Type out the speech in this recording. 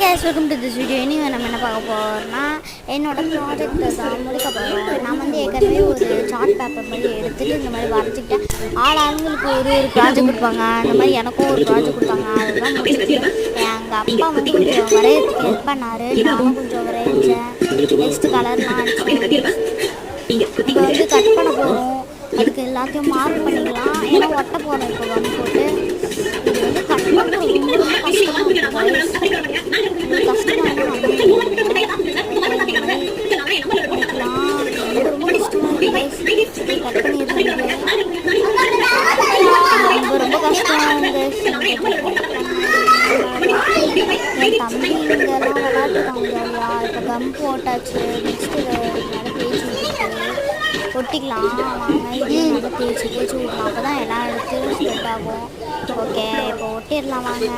Guys welcome to this video. இனி நம்ம என்ன பார்க்க போகிறோம்னா என்னோட ப்ராஜெக்டை தான் முடிக்க போகிறோம். நான் வந்து ஏற்கனவே ஒரு சார்ட் பேப்பர் மாதிரி எடுத்துகிட்டு இந்த மாதிரி வரைஞ்சிக்கிட்டேன். ஆளுங்களுக்கு ஒரு ப்ராஜெக்ட் கொடுப்பாங்க. அந்த மாதிரி எனக்கும் ஒரு ப்ராஜெக்ட் கொடுத்தாங்க. அதுதான் முடிச்சுட்டு எங்கள் அப்பா வந்து கொஞ்சம் வரையறதுக்கு ஹெல்ப் பண்ணார். நானும் கொஞ்சம் வரைஞ்சேன். நெக்ஸ்ட்டு கலர்லாம் அடிச்சேன். இப்போ வந்து கட் பண்ண போகிறோம். அதுக்கு எல்லாத்தையும் மார்க் பண்ணிக்கலாம். ஏன்னா ஒட்ட போகிறோம். இப்போ வந்து போட்டு இது வந்து கட் பண்ணுறது ரொம்ப கஷ்டமாக இருக்கும். ரொம்ப கஷ்டம். என் தம்பி இங்கெல்லாம் விளையாட்டுருக்காங்க இல்லையா. இப்போ கம் போட்டாச்சு. நெக்ஸ்ட்டு மேலே தேய்ச்சி ஒட்டிக்கலாம். வாங்க இதே நல்லா தேய்ச்சி விடலாம். அப்போ தான் எல்லாம் எடுத்து ஸ்ப்ரெட் ஆகும். ஓகே இப்போ ஒட்டிடலாம் வாங்க.